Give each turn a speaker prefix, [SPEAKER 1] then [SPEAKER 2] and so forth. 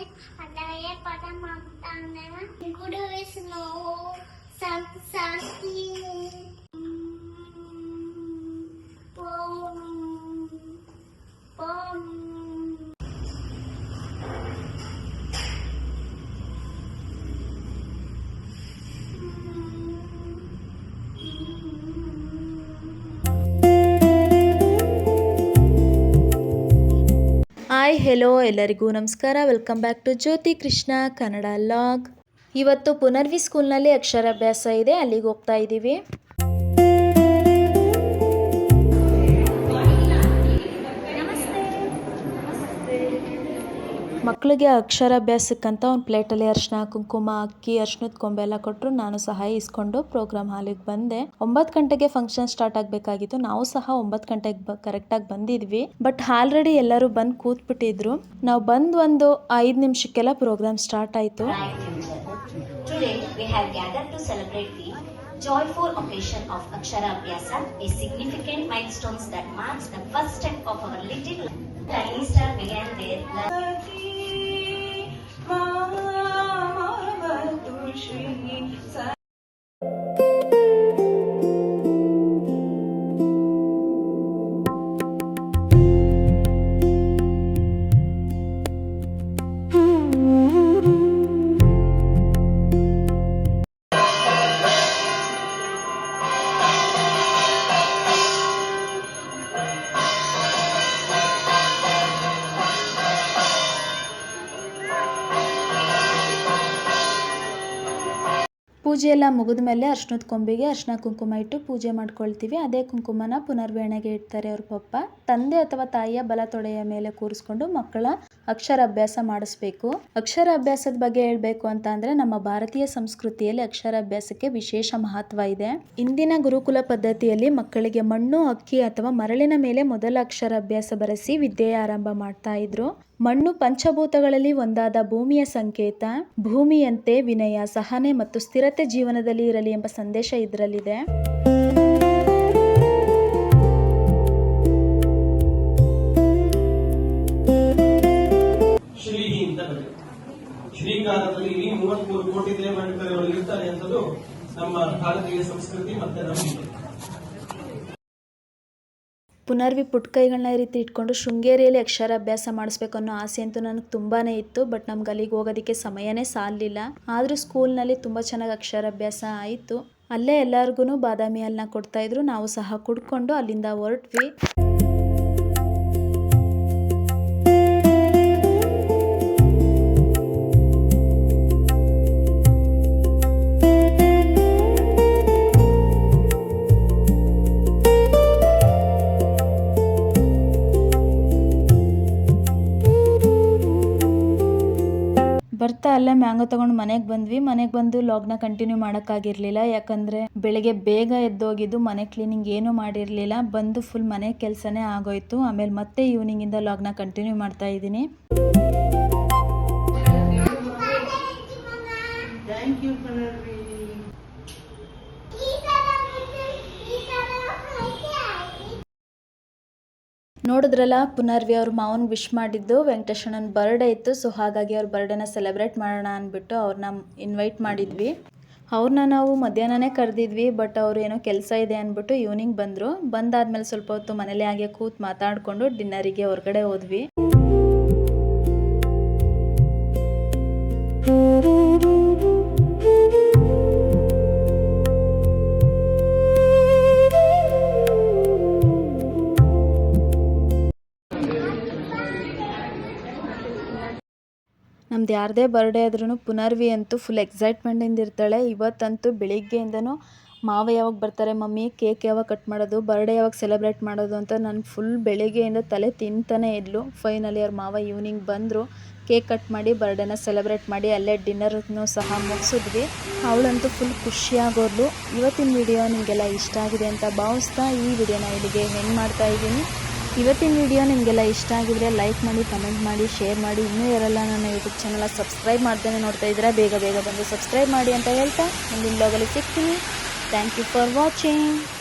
[SPEAKER 1] Adaya Padamantana, Guru Vishnu, Sakti, Om.
[SPEAKER 2] Hi hello ಎಲ್ಲರಿಗೂ ನಮಸ್ಕಾರ. Welcome back to Jyothi Krishna Kannada log. ಇವತ್ತು ಪುನರ್ವಿ ಸ್ಕೂಲ್ನಲ್ಲಿ ಅಕ್ಷರಾಭ್ಯಾಸ ಇದೆ, ಅಲ್ಲಿಗೆ ಹೋಗ್ತಾ ಇದ್ದೀವಿ. ಮಕ್ಕಳಿಗೆ ಅಕ್ಷರಾಭ್ಯಾಸಕ್ಕಂತ ಒಂದು ಪ್ಲೇಟಲ್ಲಿ ಅರಿಶಿನ, ಕುಂಕುಮ, ಅಕ್ಕಿ, ಅರಿಶಿನದ ಕೊಂಬೆ ಎಲ್ಲ ಕೊಟ್ಟರು. ನಾನು ಸಹ ಇಸ್ಕೊಂಡು ಪ್ರೋಗ್ರಾಮ್ ಹಾಲಿಗೆ ಬಂದೆ. 9 ಗಂಟೆಗೆ ಫಂಕ್ಷನ್ ಸ್ಟಾರ್ಟ್ ಆಗಬೇಕಾಗಿತ್ತು. ನಾವು ಸಹ 9 ಗಂಟೆಗೆ ಕರೆಕ್ಟಾಗಿ ಬಂದಿದ್ವಿ. ಬಟ್ ಆಲ್ರೆಡಿ ಎಲ್ಲರೂ ಬಂದು ಕೂತ್ಬಿಟ್ಟಿದ್ರು. ನಾವು ಬಂದು ಒಂದು 5 ನಿಮಿಷಕ್ಕೆಲ್ಲ ಪ್ರೋಗ್ರಾಮ್ ಸ್ಟಾರ್ಟ್ ಆಯಿತು.
[SPEAKER 3] Joyful occasion of Akshara Abhyasa, a significant milestone that marks the first step of our little tiny star began their
[SPEAKER 2] ಪೂಜೆ ಎಲ್ಲ ಮುಗಿದ ಮೇಲೆ ಅರ್ಶಿನದ ಕೊಂಬಿಗೆ ಅರ್ಶಿನ ಕುಂಕುಮ ಇಟ್ಟು ಪೂಜೆ ಮಾಡ್ಕೊಳ್ತೀವಿ. ಅದೇ ಕುಂಕುಮನ ಪುನರ್ವೇಣೆಗೆ ಇಡ್ತಾರೆ ಅವ್ರ ಪಪ್ಪ. ತಂದೆ ಅಥವಾ ತಾಯಿಯ ಬಲ ತೊಡೆಯ ಮೇಲೆ ಕೂರಿಸ್ಕೊಂಡು ಮಕ್ಕಳ ಅಕ್ಷರಾಭ್ಯಾಸ ಮಾಡಿಸ್ಬೇಕು. ಅಕ್ಷರಾಭ್ಯಾಸದ ಬಗ್ಗೆ ಹೇಳ್ಬೇಕು ಅಂತ ಅಂದ್ರೆ ನಮ್ಮ ಭಾರತೀಯ ಸಂಸ್ಕೃತಿಯಲ್ಲಿ ಅಕ್ಷರಾಭ್ಯಾಸಕ್ಕೆ ವಿಶೇಷ ಮಹತ್ವ ಇದೆ. ಇಂದಿನ ಗುರುಕುಲ ಪದ್ಧತಿಯಲ್ಲಿ ಮಕ್ಕಳಿಗೆ ಮಣ್ಣು, ಅಕ್ಕಿ ಅಥವಾ ಮರಳಿನ ಮೇಲೆ ಮೊದಲ ಅಕ್ಷರಾಭ್ಯಾಸ ಬರೆಸಿ ವಿದ್ಯೆಯ ಆರಂಭ ಮಾಡ್ತಾ ಇದ್ರು. ಮಣ್ಣು ಪಂಚಭೂತಗಳಲ್ಲಿ ಒಂದಾದ ಭೂಮಿಯ ಸಂಕೇತ. ಭೂಮಿಯಂತೆ ವಿನಯ, ಸಹನೆ ಮತ್ತು ಸ್ಥಿರತೆ ಜೀವನದಲ್ಲಿ ಇರಲಿ ಎಂಬ ಸಂದೇಶ ಇದರಲ್ಲಿದೆ.
[SPEAKER 4] ಶ್ರೀಕಾರದಲ್ಲಿ 33 ಕೋಟಿ ದೇವತೆಗಳು ಇರ್ತಾರೆ ಎಂಬುದು ನಮ್ಮ ಭಾರತೀಯ ಸಂಸ್ಕೃತಿ ಮತ್ತೆ ನಂಬಿಕೆ.
[SPEAKER 2] ಪುನರ್ವಿ ಪುಟ್ಟ ಕೈಗಳನ್ನ ಈ ರೀತಿ ಇಟ್ಕೊಂಡು ಶೃಂಗೇರಿಯಲ್ಲಿ ಅಕ್ಷರಾಭ್ಯಾಸ ಮಾಡಿಸ್ಬೇಕು ಅನ್ನೋ ಆಸೆ ಅಂತೂ ನನಗೆ ತುಂಬಾನೇ ಇತ್ತು. ಬಟ್ ನಮ್ಗೆ ಅಲ್ಲಿಗೆ ಹೋಗೋದಕ್ಕೆ ಸಮಯನೇ ಸಾಲಿಲ್ಲ. ಆದರೂ ಸ್ಕೂಲ್ನಲ್ಲಿ ತುಂಬ ಚೆನ್ನಾಗಿ ಅಕ್ಷರಾಭ್ಯಾಸ ಆಯಿತು. ಅಲ್ಲೇ ಎಲ್ಲರಿಗೂ ಬಾದಾಮಿ ಹಾಲನ್ನ ಕೊಡ್ತಾ ಇದ್ರು. ನಾವು ಸಹ ಕುಡ್ಕೊಂಡು ಅಲ್ಲಿಂದ ಹೊರಟ್ವಿ. ಬರ್ತಾ ಅಲ್ಲೇ ಮ್ಯಾಂಗೋ ತಗೊಂಡು ಮನೆಗೆ ಬಂದ್ವಿ. ಮನೆಗೆ ಬಂದು ಲಾಗ್ನ ಕಂಟಿನ್ಯೂ ಮಾಡೋಕ್ಕಾಗಿರ್ಲಿಲ್ಲ. ಯಾಕಂದರೆ ಬೆಳಗ್ಗೆ ಬೇಗ ಎದ್ದೋಗಿದ್ದು, ಮನೆ ಕ್ಲೀನಿಂಗ್ ಏನೂ ಮಾಡಿರಲಿಲ್ಲ. ಬಂದು ಫುಲ್ ಮನೆ ಕೆಲಸನೇ ಆಗೋಯ್ತು. ಆಮೇಲೆ ಮತ್ತೆ ಈವ್ನಿಂಗಿಂದ ಲಾಗ್ನ ಕಂಟಿನ್ಯೂ ಮಾಡ್ತಾ ಇದ್ದೀನಿ. ನೋಡಿದ್ರಲ್ಲ, ಪುನರ್ವಿ ಅವ್ರ ಮಾವನ್ ವಿಶ್ ಮಾಡಿದ್ದು. ವೆಂಕಟೇಶಣ್ಣನ ಬರ್ಡೇ ಇತ್ತು. ಸೊ ಹಾಗಾಗಿ ಅವ್ರ ಬರ್ಡೇನ ಸೆಲೆಬ್ರೇಟ್ ಮಾಡೋಣ ಅಂದ್ಬಿಟ್ಟು ಅವ್ರನ್ನ ಇನ್ವೈಟ್ ಮಾಡಿದ್ವಿ. ಅವ್ರನ್ನ ನಾವು ಮಧ್ಯಾಹ್ನನೇ ಕರೆದಿದ್ವಿ. ಬಟ್ ಅವ್ರು ಏನೋ ಕೆಲಸ ಇದೆ ಅಂದ್ಬಿಟ್ಟು ಈವ್ನಿಂಗ್ ಬಂದರು. ಬಂದಾದ್ಮೇಲೆ ಸ್ವಲ್ಪ ಹೊತ್ತು ಮನೇಲಿ ಹಾಗೆ ಕೂತ್ ಮಾತಾಡಿಕೊಂಡು ಡಿನ್ನರಿಗೆ ಹೊರಗಡೆ ಹೋದ್ವಿ. ನಮ್ದು ಯಾರದೇ ಬರ್ಡೇ ಆದ್ರೂ ಪುನರ್ವಿ ಅಂತೂ ಫುಲ್ ಎಕ್ಸೈಟ್ಮೆಂಟಿಂದ ಇರ್ತಾಳೆ. ಇವತ್ತಂತೂ ಬೆಳಿಗ್ಗೆಯಿಂದನೂ ಮಾವ ಯಾವಾಗ ಬರ್ತಾರೆ, ಮಮ್ಮಿ ಕೇಕ್ ಯಾವಾಗ ಕಟ್ ಮಾಡೋದು, ಬರ್ಡೇ ಯಾವಾಗ ಸೆಲೆಬ್ರೇಟ್ ಮಾಡೋದು ಅಂತ ನಾನು ಫುಲ್ ಬೆಳಿಗ್ಗೆಯಿಂದ ತಲೆ ತಿಂತಾನೆ ಇದ್ಲು. ಫೈನಲಿ ಅವ್ರ ಮಾವ ಈವ್ನಿಂಗ್ ಬಂದರು. ಕೇಕ್ ಕಟ್ ಮಾಡಿ ಬರ್ಡೇನ ಸೆಲೆಬ್ರೇಟ್ ಮಾಡಿ ಅಲ್ಲೇ ಡಿನ್ನರ್ನೂ ಸಹ ಮುಗಿಸಿದ್ವಿ. ಅವಳಂತೂ ಫುಲ್ ಖುಷಿಯಾಗೋದ್ಲು. ಇವತ್ತಿನ ವಿಡಿಯೋ ನಿಮಗೆಲ್ಲ ಇಷ್ಟ ಆಗಿದೆ ಅಂತ ಭಾವಿಸ್ತಾ ಈ ವಿಡಿಯೋನ ಇಲ್ಲಿಗೆ ಹೆಂಗೆ ಮಾಡ್ತಾ ಇದ್ದೀನಿ. ಇವತ್ತಿನ ವಿಡಿಯೋ ನಿಮಗೆಲ್ಲ ಇಷ್ಟ ಆಗಿದ್ರೆ ಲೈಕ್ ಮಾಡಿ, ಕಮೆಂಟ್ ಮಾಡಿ, ಶೇರ್ ಮಾಡಿ. ಇನ್ನೂ ಯಾರೆಲ್ಲ ನನ್ನ ಯೂಟ್ಯೂಬ್ ಚಾನಲ್ ಸಬ್ಸ್ಕ್ರೈಬ್ ಮಾಡ್ದೇ ನೋಡ್ತಾ ಇದ್ದೀರಾ, ಬೇಗ ಬಂದು ಸಬ್ಸ್ಕ್ರೈಬ್ ಮಾಡಿ ಅಂತ ಹೇಳ್ತಾ ಮುಂದಿನ ಬ್ಲಾಗಲ್ಲಿ ಸಿಗ್ತೀನಿ. Thank you for watching.